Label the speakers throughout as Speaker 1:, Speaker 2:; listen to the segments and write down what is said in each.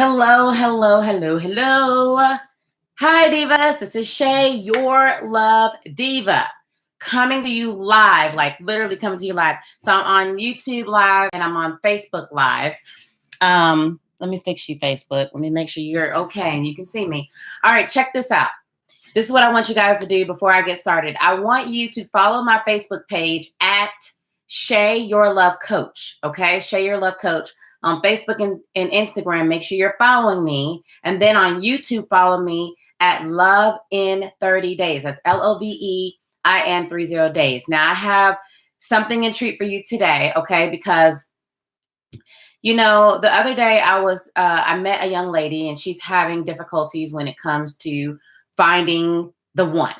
Speaker 1: Hello, hello, hello, hello. Hi, Divas. This is Shay, your love diva, coming to you live, like literally coming to you live. So I'm on YouTube live and I'm on Facebook live. Let me fix you, Facebook. Let me make sure you're okay and you can see me. All right, check this out. This is what I want you guys to do before I get started. I want you to follow my Facebook page at Shay Your Love Coach. Okay, Shay Your Love Coach on Facebook and Instagram. Make sure you're following me, and then on YouTube, follow me at Love in 30 Days. That's LOVEIN 30 days. Now I have something in treat for you today. Okay, because the other day I met a young lady and she's having difficulties when it comes to finding the one.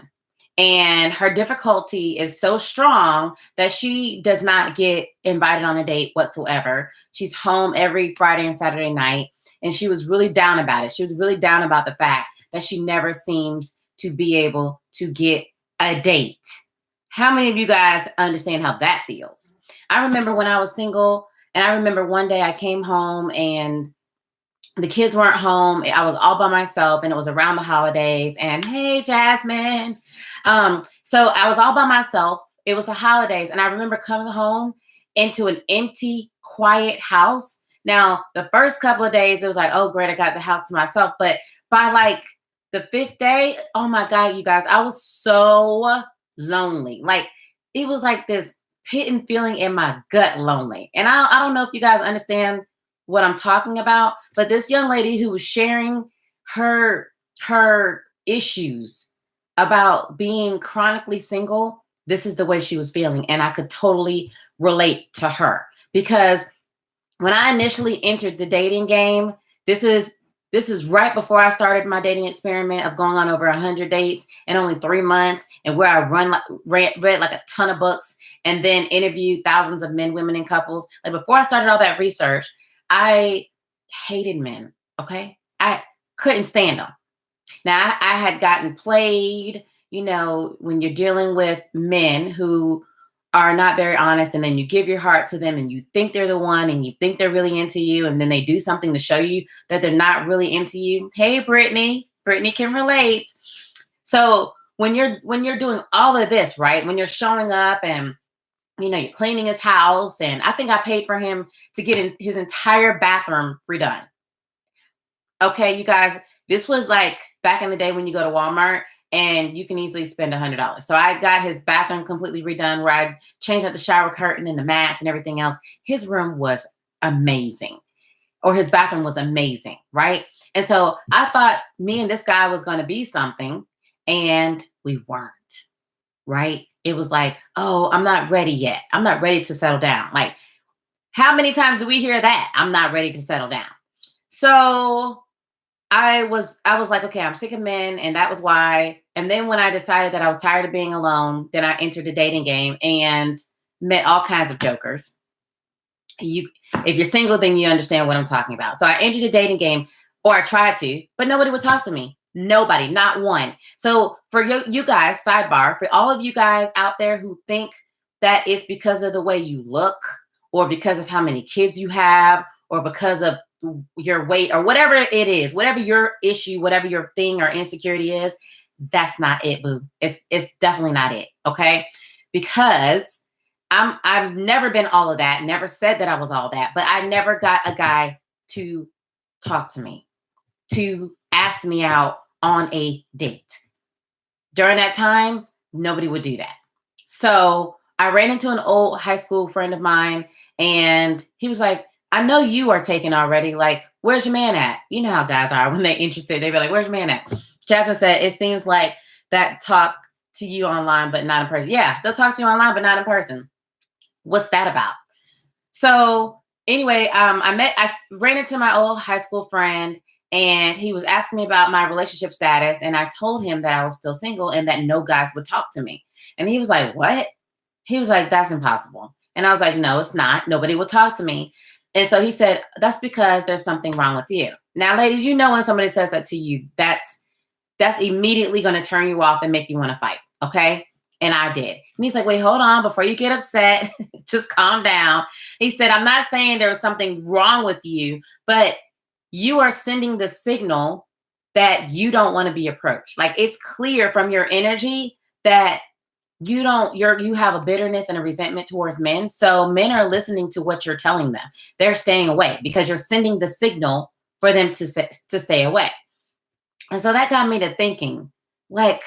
Speaker 1: And her difficulty is so strong that she does not get invited on a date whatsoever. She's home every Friday and Saturday night. And she was really down about it. She was really down about the fact that she never seems to be able to get a date. How many of you guys understand how that feels? I remember when I was single, and I remember one day I came home and the kids weren't home. I was all by myself and it was around the holidays. And hey, Jasmine. So I was all by myself. It was the holidays. And I remember coming home into an empty, quiet house. Now, the first couple of days, it was like, oh, great, I got the house to myself. But by like the fifth day, oh my God, you guys, I was so lonely. Like it was like this pit feeling in my gut lonely. And I don't know if you guys understand what I'm talking about, but this young lady who was sharing her issues about being chronically single, this is the way she was feeling. And I could totally relate to her because when I initially entered the dating game, this is right before I started my dating experiment of going on over 100 dates in only 3 months, and where I read like a ton of books and then interviewed thousands of men, women, and couples. Like before I started all that research, I hated men. Okay, I couldn't stand them. Now I had gotten played. When you're dealing with men who are not very honest, and then you give your heart to them and you think they're the one and you think they're really into you, and then they do something to show you that they're not really into you. Hey, Brittany can relate. So when you're doing all of this, right, when you're showing up and you're cleaning his house, and I think I paid for him to get his entire bathroom redone. Okay, you guys, this was like back in the day when you go to Walmart and you can easily spend $100. So I got his bathroom completely redone, where I changed out the shower curtain and the mats and everything else. His room was amazing, or his bathroom was amazing, right? And so I thought me and this guy was going to be something, and we weren't, right? It was like, oh, I'm not ready yet. I'm not ready to settle down. Like, how many times do we hear that? I'm not ready to settle down. So I was like, okay, I'm sick of men, and that was why. And then when I decided that I was tired of being alone, then I entered the dating game and met all kinds of jokers. If you're single, then you understand what I'm talking about. So I entered the dating game, or I tried to, but nobody would talk to me. Nobody, not one. So for you guys, sidebar, for all of you guys out there who think that it's because of the way you look, or because of how many kids you have, or because of your weight, or whatever it is, whatever your issue, whatever your thing or insecurity is, that's not it, boo. It's definitely not it. Okay. Because I've never been all of that, never said that I was all that, but I never got a guy to talk to me, to ask me out on a date. During that time, nobody would do that. So I ran into an old high school friend of mine, and he was like, I know you are taken already. Like, where's your man at? You know how guys are when they're interested. They be like, where's your man at? Jasmine said, it seems like that talk to you online, but not in person. Yeah, they'll talk to you online, but not in person. What's that about? So anyway, I ran into my old high school friend, and he was asking me about my relationship status. And I told him that I was still single and that no guys would talk to me. And he was like, what? He was like, that's impossible. And I was like, no, it's not. Nobody will talk to me. And so he said, that's because there's something wrong with you. Now, ladies, when somebody says that to you, that's immediately going to turn you off and make you want to fight. Okay. And I did. And he's like, wait, hold on. Before you get upset, just calm down. He said, I'm not saying there was something wrong with you, but you are sending the signal that you don't want to be approached. Like, it's clear from your energy that you have a bitterness and a resentment towards men. So men are listening to what you're telling them. They're staying away because you're sending the signal for them to stay away. And so that got me to thinking, like,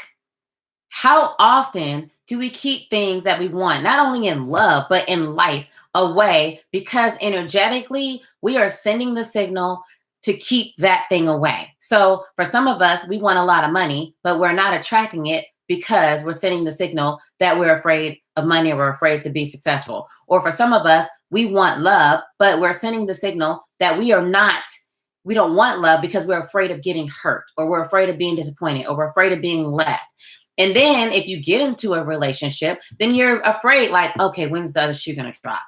Speaker 1: how often do we keep things that we want, not only in love, but in life, away because energetically we are sending the signal to keep that thing away? So for some of us, we want a lot of money, but we're not attracting it because we're sending the signal that we're afraid of money or we're afraid to be successful. Or for some of us, we want love, but we're sending the signal that we don't want love because we're afraid of getting hurt, or we're afraid of being disappointed, or we're afraid of being left. And then if you get into a relationship, then you're afraid, like, okay, when's the other shoe gonna drop?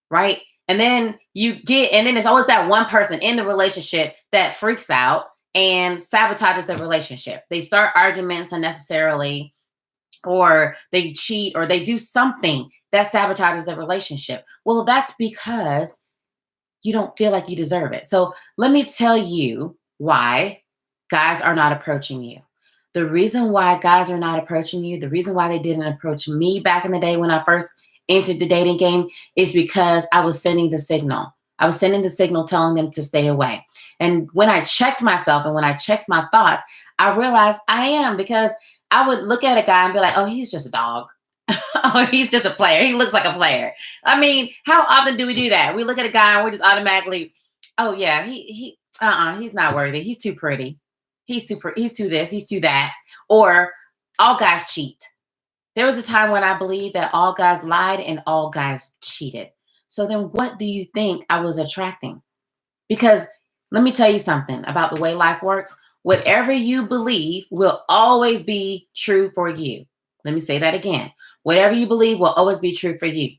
Speaker 1: Right? And then there's always that one person in the relationship that freaks out and sabotages the relationship. They start arguments unnecessarily, or they cheat, or they do something that sabotages the relationship. Well, that's because you don't feel like you deserve it. So let me tell you why guys are not approaching you. The reason why guys are not approaching you, the reason why they didn't approach me back in the day when I first entered the dating game, is because I was sending the signal. I was sending the signal telling them to stay away. And when I checked myself and when I checked my thoughts, I realized I am, because I would look at a guy and be like, oh, he's just a dog. Oh, he's just a player. He looks like a player. I mean, how often do we do that? We look at a guy and we're just automatically, oh yeah, he's not worthy. He's too pretty. He's too this, he's too that. Or all guys cheat. There was a time when I believed that all guys lied and all guys cheated. So then what do you think I was attracting? Because let me tell you something about the way life works. Whatever you believe will always be true for you. Let me say that again. Whatever you believe will always be true for you.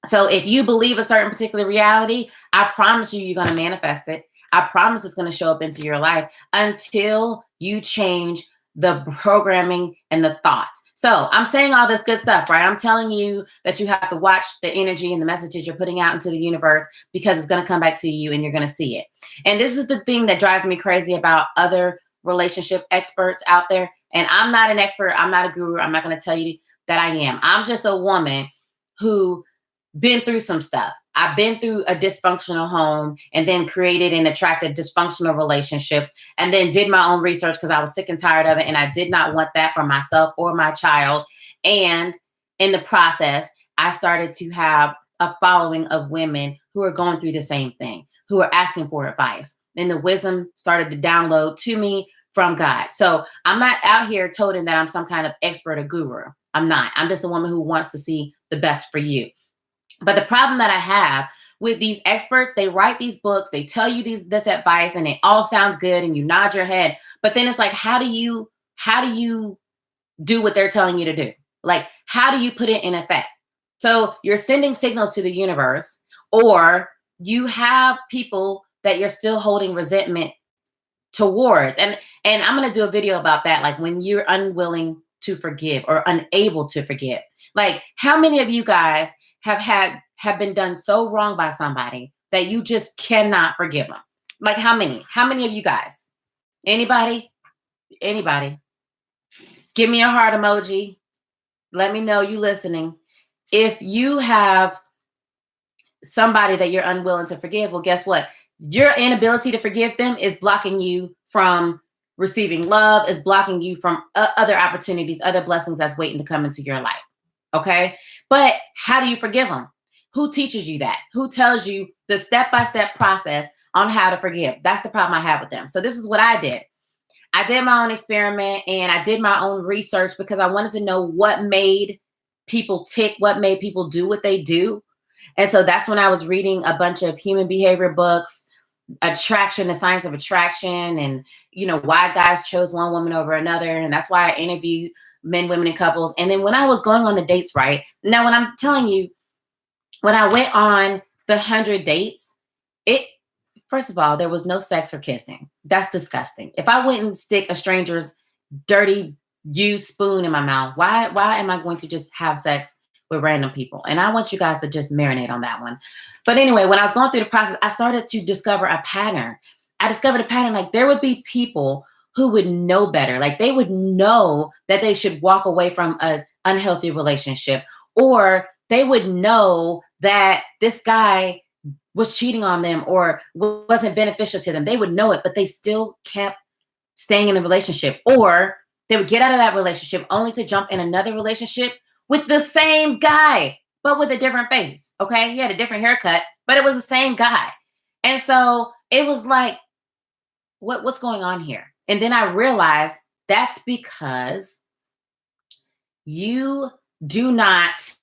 Speaker 1: So if you believe a certain particular reality, I promise you're going to manifest it. I promise it's going to show up into your life until you change the programming and the thoughts. So I'm saying all this good stuff, right? I'm telling you that you have to watch the energy and the messages you're putting out into the universe, because it's going to come back to you and you're going to see it. And this is the thing that drives me crazy about other relationship experts out there. And I'm not an expert. I'm not a guru. I'm not going to tell you that I am. I'm just a woman who been through some stuff. I've been through a dysfunctional home and then created and attracted dysfunctional relationships, and then did my own research because I was sick and tired of it. And I did not want that for myself or my child. And in the process, I started to have a following of women who are going through the same thing, who are asking for advice. And the wisdom started to download to me from God. So I'm not out here toting that I'm some kind of expert or guru. I'm not. I'm just a woman who wants to see the best for you. But the problem that I have with these experts, they write these books, they tell you this advice, and it all sounds good and you nod your head. But then it's like, how do you do what they're telling you to do? Like, how do you put it in effect? So you're sending signals to the universe, or you have people that you're still holding resentment towards. And I'm going to do a video about that, like when you're unwilling to forgive or unable to forgive. Like, how many of you guys have been done so wrong by somebody that you just cannot forgive them? Like, how many of you guys? Anybody? Just give me a heart emoji. Let me know you listening. If you have somebody that you're unwilling to forgive, well, guess what? Your inability to forgive them is blocking you from receiving love, is blocking you from other opportunities, other blessings that's waiting to come into your life. Okay. But how do you forgive them? Who teaches you that? Who tells you the step-by-step process on how to forgive? That's the problem I have with them. So this is what I did. I did my own experiment and I did my own research because I wanted to know what made people tick, what made people do what they do. And so that's when I was reading a bunch of human behavior books, attraction, the science of attraction, and, you know, why guys chose one woman over another. And that's why I interviewed men, women, and couples. And then when I was going on the dates, right now, when I'm telling you, when I went on the 100 dates, first of all, there was no sex or kissing. That's disgusting. If I wouldn't stick a stranger's dirty used spoon in my mouth, why am I going to just have sex with random people. And I want you guys to just marinate on that one. But anyway, when I was going through the process, I started to discover a pattern. I discovered a pattern. Like, there would be people who would know better. Like, they would know that they should walk away from an unhealthy relationship, or they would know that this guy was cheating on them or wasn't beneficial to them. They would know it, but they still kept staying in the relationship. Or they would get out of that relationship only to jump in another relationship with the same guy, but with a different face. Okay. He had a different haircut, but it was the same guy. And so it was like, what's going on here? And then I realized that's because you do not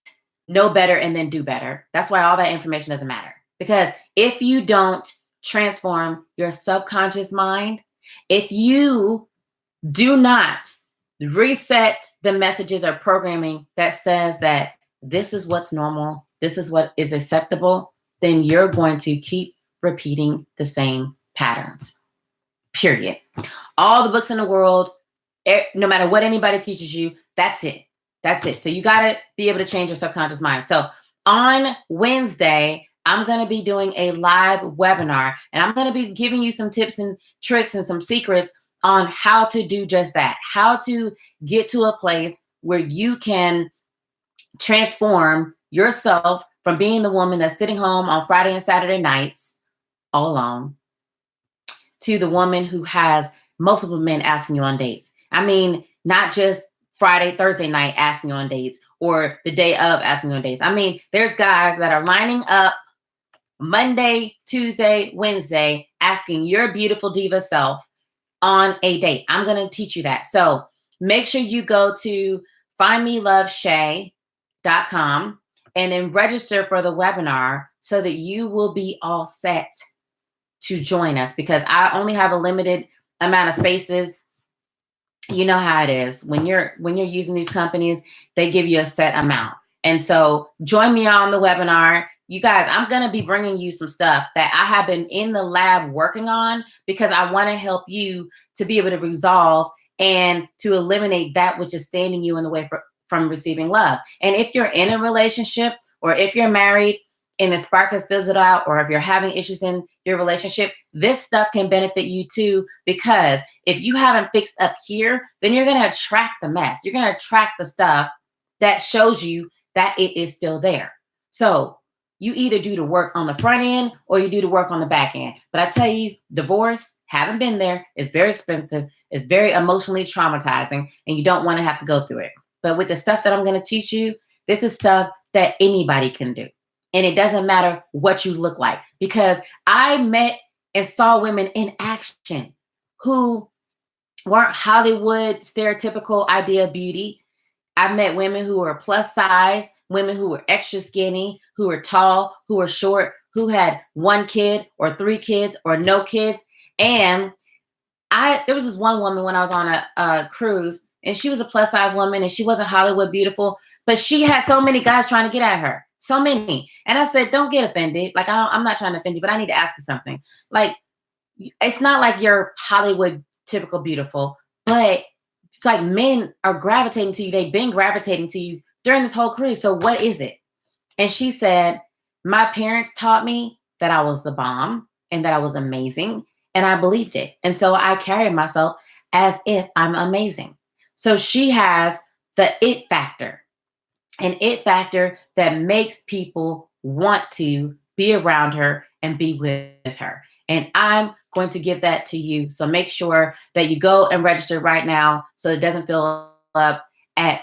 Speaker 1: know better and then do better. That's why all that information doesn't matter. Because if you don't transform your subconscious mind, if you do not reset the messages or programming that says that this is what's normal, this is what is acceptable, then you're going to keep repeating the same patterns. Period. All the books in the world, no matter what anybody teaches you, that's it. That's it. So you got to be able to change your subconscious mind. So on Wednesday, I'm going to be doing a live webinar, and I'm going to be giving you some tips and tricks and some secrets on how to do just that, how to get to a place where you can transform yourself from being the woman that's sitting home on Friday and Saturday nights all alone to the woman who has multiple men asking you on dates. I mean, not just Friday, Thursday night asking you on dates or the day of asking you on dates. I mean, there's guys that are lining up Monday, Tuesday, Wednesday, asking your beautiful diva self on a date. I'm going to teach you that. So make sure you go to findmeloveshay.com and then register for the webinar so that you will be all set to join us, because I only have a limited amount of spaces. You know how it is when you're using these companies, they give you a set amount. And so join me on the webinar. You guys, I'm going to be bringing you some stuff that I have been in the lab working on, because I want to help you to be able to resolve and to eliminate that which is standing you in the way from receiving love. And if you're in a relationship, or if you're married and the spark has fizzled out, or if you're having issues in your relationship, this stuff can benefit you too, because if you haven't fixed up here, then you're going to attract the mess. You're going to attract the stuff that shows you that it is still there. So you either do the work on the front end or you do the work on the back end. But I tell you, divorce, haven't been there. It's very expensive. It's very emotionally traumatizing, and you don't want to have to go through it. But with the stuff that I'm going to teach you, this is stuff that anybody can do. And it doesn't matter what you look like, because I met and saw women in action who weren't Hollywood stereotypical idea of beauty. I met women who were plus size, women who were extra skinny, who were tall, who were short, who had 1 kid or 3 kids or no kids. And there was this one woman when I was on a cruise, and she was a plus size woman, and she wasn't Hollywood beautiful, but she had so many guys trying to get at her. So many. And I said, don't get offended. Like, I'm not trying to offend you, but I need to ask you something. Like, it's not like you're Hollywood typical beautiful, but it's like men are gravitating to you. They've been gravitating to you during this whole cruise. So what is it? And she said, my parents taught me that I was the bomb and that I was amazing. And I believed it. And so I carried myself as if I'm amazing. So she has the it factor. An it factor that makes people want to be around her and be with her. And I'm going to give that to you. So make sure that you go and register right now so it doesn't fill up at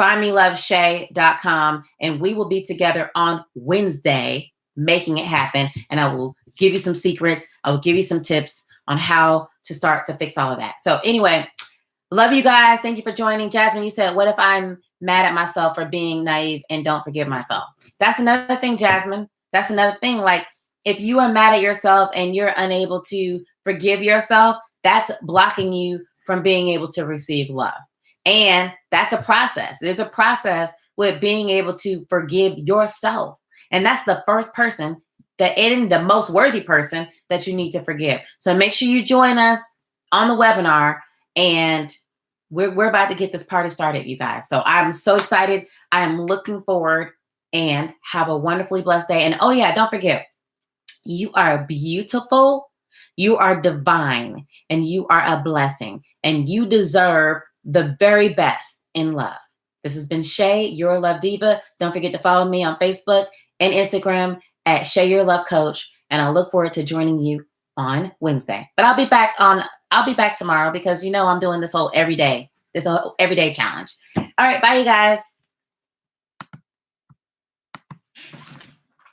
Speaker 1: findmeloveshay.com. And we will be together on Wednesday making it happen. And I will give you some secrets. I will give you some tips on how to start to fix all of that. So anyway, love you guys. Thank you for joining. Jasmine, you said, what if I'm mad at myself for being naive and don't forgive myself? That's another thing, Jasmine. That's another thing. Like, if you are mad at yourself and you're unable to forgive yourself, that's blocking you from being able to receive love. And that's a process. There's a process with being able to forgive yourself. And that's the first person and the most worthy person that you need to forgive. So make sure you join us on the webinar, and we're about to get this party started, you guys. So I'm so excited. I am looking forward, and have a wonderfully blessed day. And oh yeah, don't forget, you are beautiful, you are divine, and you are a blessing, and you deserve the very best in love. This has been Shay, your love diva. Don't forget to follow me on Facebook and Instagram at Shay Your Love Coach. And I look forward to joining you on Wednesday. But I'll be back tomorrow, because I'm doing this whole everyday challenge. All right, bye you guys.